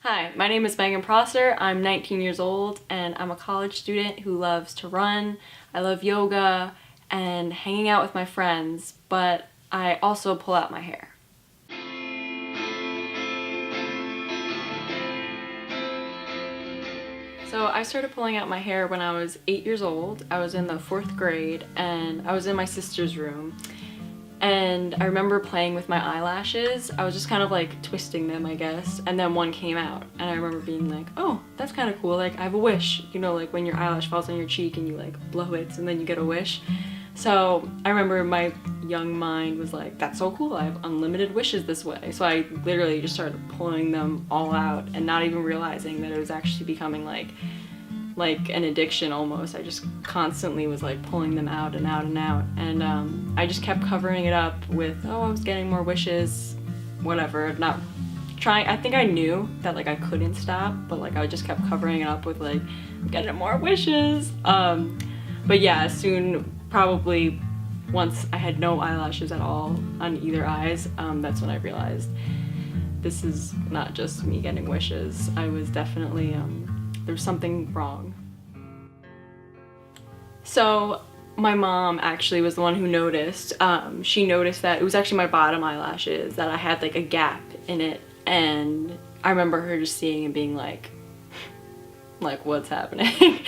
Hi, my name is Megan Prosser. I'm 19 years old and I'm a college student who loves to run. I love yoga and hanging out with my friends, but I also pull out my hair. So I started pulling out my hair when I was 8 years old. I was in the 4th grade and I was in my sister's room. And I remember playing with my eyelashes. I was just kind of like twisting them, I guess, and then one came out and I remember being like, oh, that's kind of cool, like I have a wish, you know, like when your eyelash falls on your cheek and you like blow it and then you get a wish. So I remember my young mind was like, that's so cool, I have unlimited wishes this way. So I literally just started pulling them all out and not even realizing that it was actually becoming like an addiction almost. I just constantly was like pulling them out and out and out, and I just kept covering it up with, oh, I was getting more wishes, whatever, not trying. I think I knew that like I couldn't stop, but like I just kept covering it up with like, I'm getting more wishes. But yeah, soon, probably once I had no eyelashes at all on either eyes, that's when I realized this is not just me getting wishes. I was definitely there's something wrong. So my mom actually was the one who noticed. She noticed that it was actually my bottom eyelashes, that I had like a gap in it, and I remember her just seeing and being like what's happening?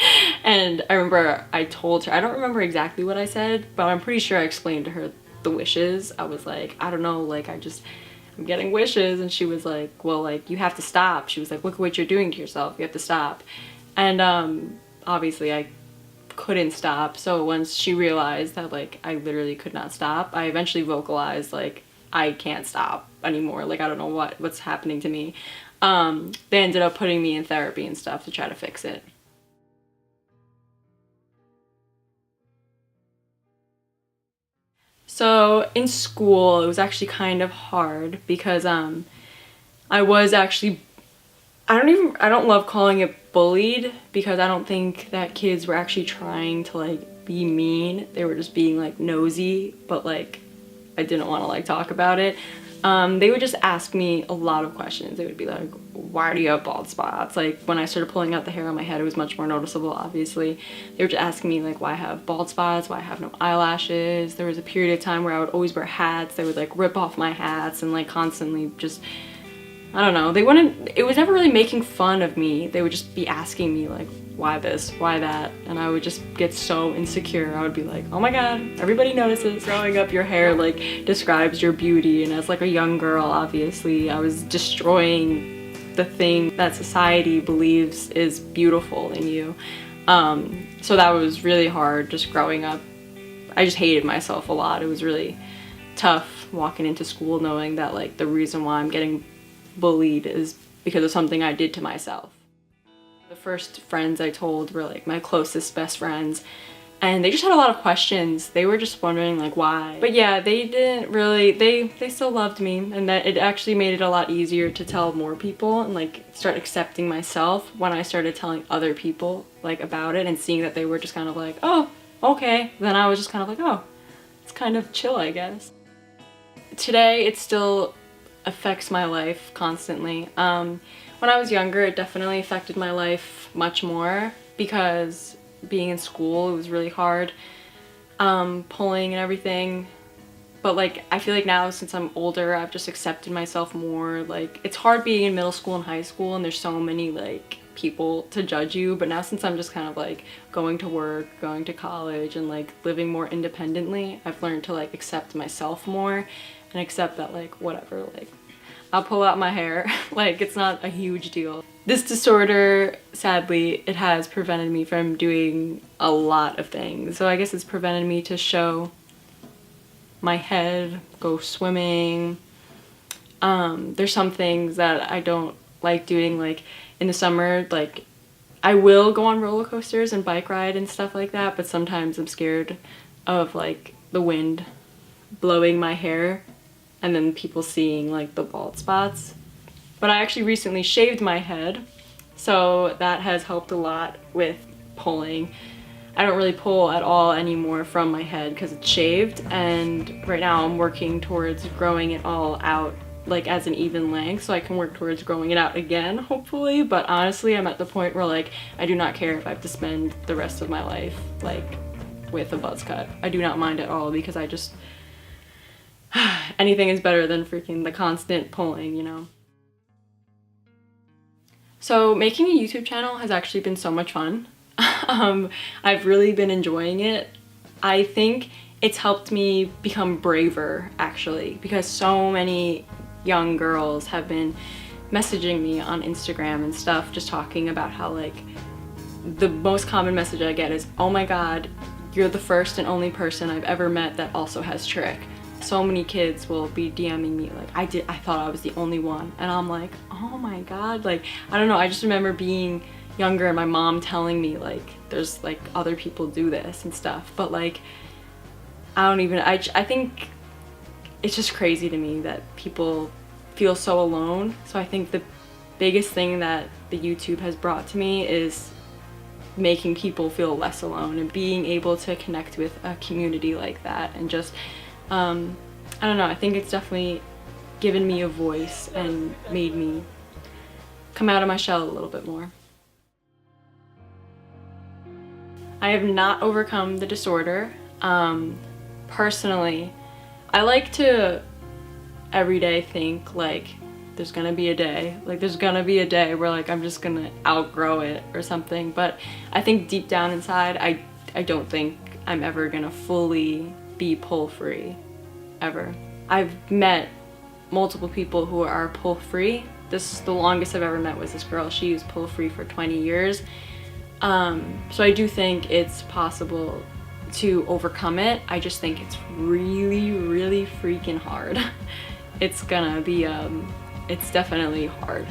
And I remember I told her, I don't remember exactly what I said, but I'm pretty sure I explained to her the wishes. I was like, I don't know, like I'm getting wishes, and she was like, well, like you have to stop. She was like, look at what you're doing to yourself, you have to stop. And obviously I couldn't stop, so once she realized that like I literally could not stop, I eventually vocalized like I can't stop anymore, like I don't know what's happening to me. They ended up putting me in therapy and stuff to try to fix it. So in school, it was actually kind of hard because I was actually, I don't love calling it bullied, because I don't think that kids were actually trying to like be mean. They were just being like nosy, but like I didn't want to like talk about it. They would just ask me a lot of questions. They would be like, why do you have bald spots? Like when I started pulling out the hair on my head, it was much more noticeable, obviously. They were just asking me like why I have bald spots, why I have no eyelashes. There was a period of time where I would always wear hats. They would like rip off my hats and like constantly just, I don't know. It was never really making fun of me. They would just be asking me like, why this, why that? And I would just get so insecure. I would be like, oh my god, everybody notices. Growing up, your hair like describes your beauty, and as like a young girl, obviously, I was destroying the thing that society believes is beautiful in you. So that was really hard just growing up. I just hated myself a lot. It was really tough walking into school knowing that like the reason why I'm getting bullied is because of something I did to myself. The first friends I told were like my closest best friends, and they just had a lot of questions. They were just wondering like why. But yeah, they didn't really, they still loved me, and that it actually made it a lot easier to tell more people and like start accepting myself when I started telling other people like about it and seeing that they were just kind of like, oh, okay. Then I was just kind of like, oh, it's kind of chill, I guess. Today, it still affects my life constantly. When I was younger, it definitely affected my life much more because being in school, it was really hard, pulling and everything. But like, I feel like now since I'm older, I've just accepted myself more. Like, it's hard being in middle school and high school and there's so many like people to judge you, but now since I'm just kind of like going to work, going to college, and like living more independently, I've learned to like accept myself more and accept that like whatever, like I'll pull out my hair, like it's not a huge deal. This disorder, sadly, it has prevented me from doing a lot of things. So I guess it's prevented me to show my head, go swimming. There's some things that I don't like doing, like in the summer, like I will go on roller coasters and bike ride and stuff like that, but sometimes I'm scared of like the wind blowing my hair and then people seeing like the bald spots. But I actually recently shaved my head, so that has helped a lot with pulling. I don't really pull at all anymore from my head because it's shaved, and right now I'm working towards growing it all out like as an even length, so I can work towards growing it out again, hopefully. But honestly, I'm at the point where like I do not care if I have to spend the rest of my life like with a buzz cut. I do not mind at all, because I just anything is better than freaking the constant pulling, you know. So making a YouTube channel has actually been so much fun. I've really been enjoying it. I think it's helped me become braver, actually, because so many young girls have been messaging me on Instagram and stuff, just talking about how like the most common message I get is, oh my god, you're the first and only person I've ever met that also has Trich. So many kids will be DMing me like, I thought I was the only one, and I'm like, oh my god, like I don't know, I just remember being younger and my mom telling me like there's like other people do this and stuff, but like I think it's just crazy to me that people feel so alone. So I think the biggest thing that the YouTube has brought to me is making people feel less alone and being able to connect with a community like that, and just I don't know, I think it's definitely given me a voice and made me come out of my shell a little bit more. I have not overcome the disorder. Personally, I like to every day think like there's gonna be a day, where like I'm just gonna outgrow it or something, but I think deep down inside I don't think I'm ever gonna fully be pull free, ever. I've met multiple people who are pull free. The longest I've ever met was this girl. She was pull free for 20 years. So I do think it's possible to overcome it. I just think it's really, really freaking hard. It's gonna be, it's definitely hard.